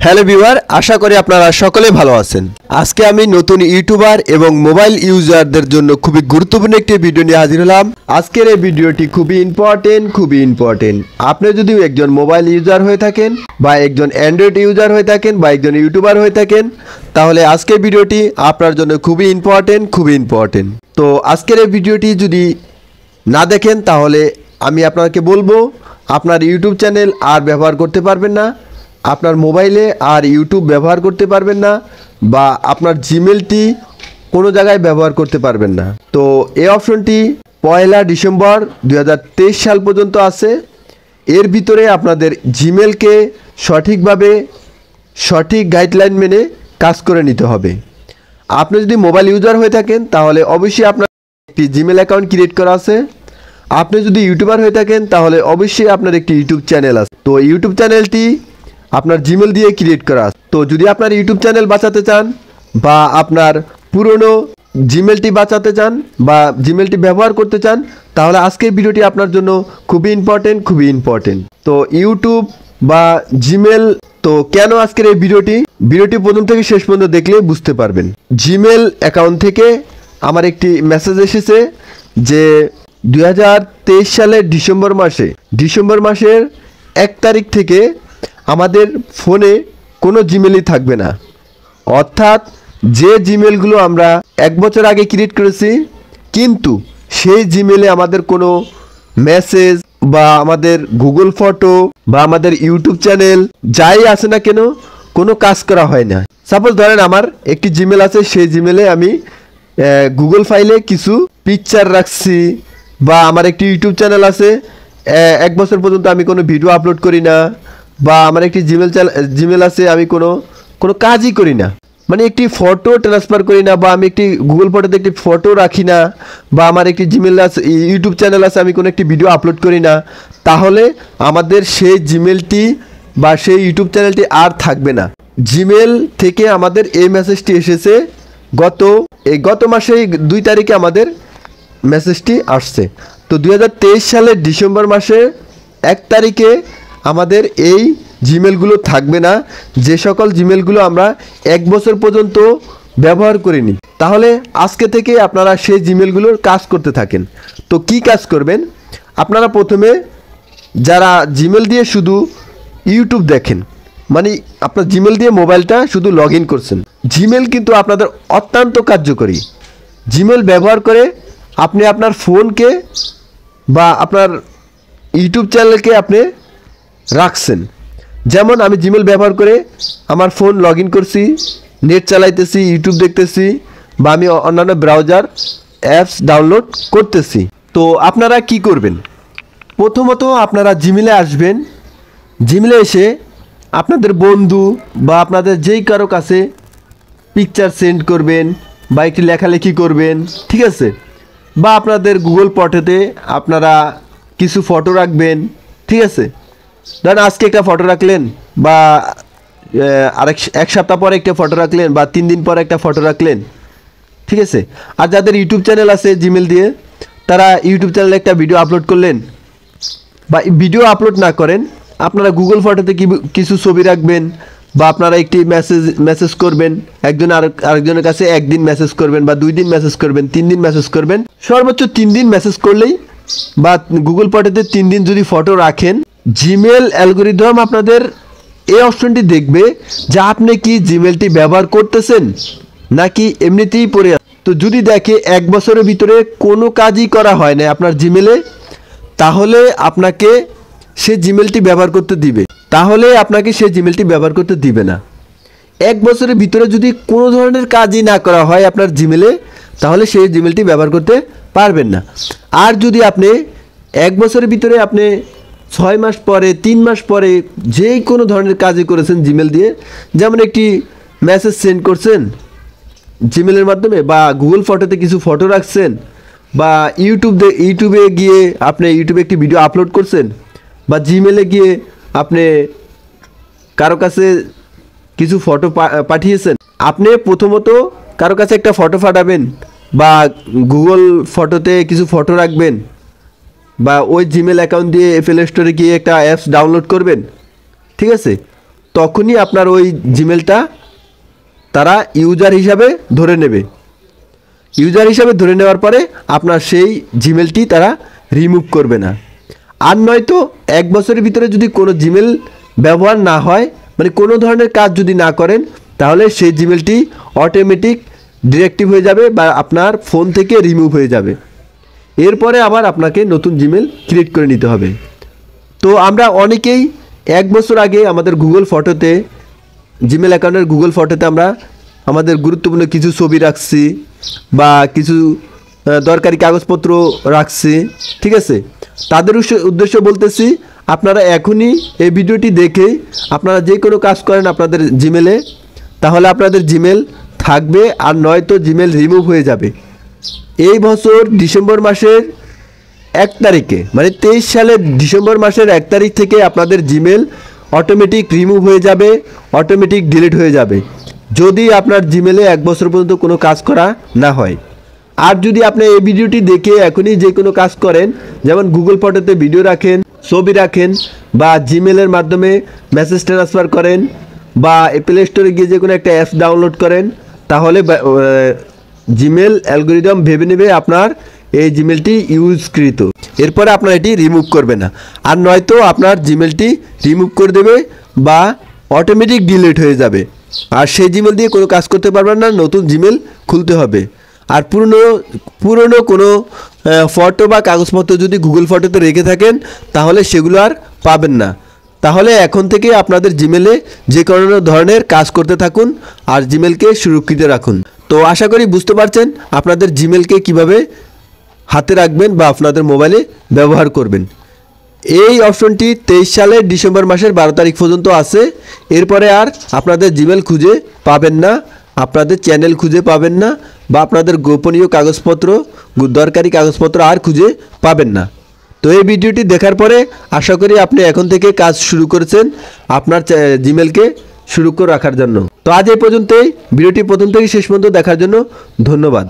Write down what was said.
Hello viewer, আশা করি আপনারা সকলে ভালো আছেন। আজকে আমি নতুন ইউটিউবার এবং মোবাইল ইউজারদের জন্য খুবই গুরুত্বপূর্ণ একটি ভিডিও নিয়ে হাজির হলাম। আজকের এই ভিডিওটি খুবই ইম্পর্টেন্ট। আপনি যদি একজন মোবাইল ইউজার হয়ে থাকেন বা একজন অ্যান্ড্রয়েড ইউজার হয়ে থাকেন বা একজন ইউটিউবার হয়ে থাকেন, তাহলে আজকের ভিডিওটি আপনার জন্য খুবই ইম্পর্টেন্ট। তো আজকের এই ভিডিওটি যদি না দেখেন তাহলে আমি আপনাকে বলবো আপনার ইউটিউব চ্যানেল আর ব্যবহার করতে পারবেন না, আপনার মোবাইলে আর ইউটিউব ব্যবহার করতে পারবেন না, বা আপনার জিমেলটি কোনো জায়গায় ব্যবহার করতে পারবেন না। তো এই অপশনটি 1 ডিসেম্বর 2023 সাল পর্যন্ত আছে। এর ভিতরে আপনাদের জিমেলকে সঠিকভাবে সঠিক গাইডলাইন মেনে কাজ করে নিতে হবে। আপনি যদি মোবাইল ইউজার হয়ে থাকেন তাহলে অবশ্যই আপনার একটি জিমেল অ্যাকাউন্ট ক্রিয়েট করা আছে। আপনি যদি ইউটিউবার হয়ে থাকেন তাহলে অবশ্যই আপনার একটি ইউটিউব চ্যানেল আছে। তো ইউটিউব চ্যানেলটি আপনার জিমেল দিয়ে ক্রিয়েট করা আছে। তো যদি আপনার ইউটিউব চ্যানেল বাঁচাতে চান বা আপনার পুরনো জিমেলটি বাঁচাতে চান বা জিমেলটি ব্যবহার করতে চান, তাহলে আজকের ভিডিওটি আপনার জন্য খুবই ইম্পর্টেন্ট। তো ইউটিউব বা জিমেল, তো কেন আজকের এই ভিডিওটি প্রথম থেকে শেষ পর্যন্ত দেখলে বুঝতে পারবেন। জিমেল অ্যাকাউন্ট থেকে আমার একটি মেসেজ এসেছে যে 2023 সালের ডিসেম্বর মাসের 1 তারিখ থেকে আমাদের ফোনে কোনো জিমেলই থাকবে না। অর্থাৎ যে জিমেলগুলো আমরা 1 বছর আগে ক্রিয়েট করেছি, কিন্তু সেই জিমেলে আমাদের কোনো মেসেজ বা আমাদের গুগল ফটো বা আমাদের ইউটিউব চ্যানেল যাই আছে না কেন, কোনো কাজ করা হয় না। সাপোজ ধরেন আমার একটি জিমেল আছে, সেই জিমেলে আমি গুগল ফাইলে কিছু পিকচার রাখছি, বা আমার একটি ইউটিউব চ্যানেল আছে, 1 বছর পর্যন্ত আমি কোনো ভিডিও আপলোড করি না, বা আমার একটি জিমেল আছে, আমি কোনো কাজই করি না, মানে একটি ফটো ট্রান্সফার করি না, বা আমি একটি গুগল ফটোতে একটি ফটো রাখি না, বা আমার একটি জিমেল আছে, ইউটিউব চ্যানেল আছে, আমি কোনো একটি ভিডিও আপলোড করি না, তাহলে আমাদের সেই জিমেলটি বা সেই ইউটিউব চ্যানেলটি আর থাকবে না। জিমেল থেকে আমাদের এই মেসেজটি এসেছে গত মাসে 2 তারিখে আমাদের মেসেজটি আসছে। তো 2023 সালের ডিসেম্বর মাসে 1 তারিখে আমাদের এই জিমেলগুলো থাকবে না, যে সকল জিমেলগুলো আমরা 1 বছর পর্যন্ত ব্যবহার করিনি। তাহলে আজকে থেকে আপনারা সেই জিমেলগুলোর কাজ করতে থাকেন। তো কি কাজ করবেন? আপনারা প্রথমে যারা জিমেল দিয়ে শুধু ইউটিউব দেখেন, মানে আপনার জিমেল দিয়ে মোবাইলটা শুধু লগ ইন করছেন, জিমেল কিন্তু আপনাদের অত্যন্ত কার্যকরী। জিমেল ব্যবহার করে আপনি আপনার ফোনকে বা আপনার ইউটিউব চ্যানেলকে আপনি রাখছেন। যেমন আমি জিমেল ব্যবহার করে আমার ফোন লগ ইন করছি, নেট চালাইতেছি, ইউটিউব দেখতেছি, বা আমি অন্যান্য ব্রাউজার অ্যাপস ডাউনলোড করতেছি। তো আপনারা কি করবেন? প্রথমত আপনারা জিমেলে আসবেন। জিমেলে এসে আপনাদের বন্ধু বা আপনাদের যেই কারো কাছে পিকচার সেন্ড করবেন বা একটি লেখালেখি করবেন, ঠিক আছে? বা আপনাদের গুগল ফটোতে আপনারা কিছু ফটো রাখবেন, ঠিক আছে? ধরেন আজকে একটা ফটো রাখলেন, বা এক সপ্তাহ পরে একটা ফটো রাখলেন, বা 3 দিন পরে একটা ফটো রাখলেন, ঠিক আছে? আর যাদের ইউটিউব চ্যানেল আছে জিমেল দিয়ে, তারা ইউটিউব চ্যানেলে একটা ভিডিও আপলোড করলেন, বা ভিডিও আপলোড না করেন, আপনারা গুগল ফটোতে কিছু ছবি রাখবেন, বা আপনারা একটি মেসেজ করবেন একজন আরেকজনের কাছে, 1 দিন মেসেজ করবেন, বা 2 দিন মেসেজ করবেন, 3 দিন মেসেজ করবেন। সর্বোচ্চ 3 দিন মেসেজ করলেই, বা গুগল ফটোতে 3 দিন যদি ফটো রাখেন, জিমেল অ্যালগোরিদম আপনাদের এই অপশনটি দেখবে যে আপনি কি জিমেলটি ব্যবহার করতেছেন নাকি এমনিতেই পড়ে আছে। তো যদি দেখে 1 বছরের ভিতরে কোনো কাজই করা হয় না আপনার জিমেলে, তাহলে আপনাকে সে জিমেলটি ব্যবহার করতে দিবে না। 1 বছরের ভিতরে যদি কোনো ধরনের কাজই না করা হয় আপনার জিমেলে, তাহলে সেই জিমেলটি ব্যবহার করতে পারবেন না। আর যদি আপনি 1 বছরের ভিতরে আপনি 6 মাস পরে, 3 মাস পরে যেই কোনো ধরনের কাজই করেছেন জিমেল দিয়ে, যেমন একটি মেসেজ সেন্ড করছেন জিমেলের মাধ্যমে, বা গুগল ফটোতে কিছু ফটো রাখছেন, বা ইউটিউবে গিয়ে আপনি ইউটিউবে একটি ভিডিও আপলোড করছেন, বা জিমেলে গিয়ে আপনি কারো কাছে কিছু ফটো পাঠিয়েছেন। আপনি প্রথমত কারো কাছে একটা ফটো পাঠাবেন, বা গুগল ফটোতে কিছু ফটো রাখবেন, বা ওই জিমেল অ্যাকাউন্ট দিয়ে প্লে স্টোরে গিয়ে একটা অ্যাপস ডাউনলোড করবেন, ঠিক আছে? তখনই আপনার ওই জিমেলটা তারা ইউজার হিসাবে ধরে নেবে। ইউজার হিসাবে ধরে নেওয়ার পরে আপনার সেই জিমেলটি তারা রিমুভ করবে না। আর নয়তো 1 বছরের ভিতরে যদি কোনো জিমেল ব্যবহার না হয়, মানে কোনো ধরনের কাজ যদি না করেন, তাহলে সেই জিমেলটি অটোমেটিক ডিরেক্টিভ হয়ে যাবে বা আপনার ফোন থেকে রিমুভ হয়ে যাবে। এরপরে আবার আপনাকে নতুন জিমেল ক্রিয়েট করে নিতে হবে। তো আমরা অনেকেই 1 বছর আগে আমাদের গুগল ফটোতে, জিমেল অ্যাকাউন্টের গুগল ফটোতে আমরা আমাদের গুরুত্বপূর্ণ কিছু ছবি রাখছি বা কিছু দরকারি কাগজপত্র রাখছি, ঠিক আছে। তাদের উদ্দেশ্য বলতেছি, আপনারা এখনই এই ভিডিওটি দেখেই আপনারা যে কোনো কাজ করেন আপনাদের জিমেলে, তাহলে আপনাদের জিমেল থাকবে, আর নয়তো জিমেল রিমুভ হয়ে যাবে। এই বছর ডিসেম্বর মাসের 1 তারিখে, মানে 23 সালের ডিসেম্বর মাসের 1 তারিখ থেকে আপনাদের জিমেল অটোমেটিক রিমুভ হয়ে যাবে, অটোমেটিক ডিলিট হয়ে যাবে, যদি আপনার জিমেলে 1 বছর পর্যন্ত কোনো কাজ করা না হয়। আর যদি আপনি এই ভিডিওটি দেখে এখনই যে কোনো কাজ করেন, যেমন গুগল ফটোতে ভিডিও রাখেন, ছবি রাখেন, বা জিমেলের মাধ্যমে মেসেজ ট্রান্সফার করেন, বা প্লে স্টোরে গিয়ে যে কোনো একটা অ্যাপস ডাউনলোড করেন, তাহলে জিমেল অ্যালগোরিদম ভেবে নেবে আপনার এই জিমেলটি ইউজকৃত, এরপরে আপনার এটি রিমুভ করবে না। আর নয়তো আপনার জিমেলটি রিমুভ করে দেবে বা অটোমেটিক ডিলিট হয়ে যাবে, আর সেই জিমেল দিয়ে কোনো কাজ করতে পারবেন না, নতুন জিমেল খুলতে হবে। আর পুরনো কোনো ফটো বা কাগজপত্র যদি গুগল ফটোতে রেখে থাকেন, তাহলে সেগুলো আর পাবেন না। তাহলে এখন থেকে আপনাদের জিমেলে যে কোনো ধরনের কাজ করতে থাকুন আর জিমেলকে সুরক্ষিত রাখুন। তো আশা করি বুঝতে পারছেন আপনাদের জিমেলকে কিভাবে হাতে রাখবেন বা আপনাদের মোবাইলে ব্যবহার করবেন। এই অপশনটি 23 সালের ডিসেম্বর মাসের 12 তারিখ পর্যন্ত আছে। এরপরে আর আপনাদের জিমেল খুঁজে পাবেন না, আপনাদের চ্যানেল খুঁজে পাবেন না, বা আপনাদের গোপনীয় কাগজপত্র, দরকারি কাগজপত্র আর খুঁজে পাবেন না। তো এই ভিডিওটি দেখার পরে আশা করি আপনি এখন থেকে কাজ শুরু করেছেন আপনার জিমেলকে সুরক্ষিত রাখার জন্য। তো আজ এই পর্যন্তই। ভিডিওটি প্রথম থেকে শেষ পর্যন্ত দেখার জন্য ধন্যবাদ।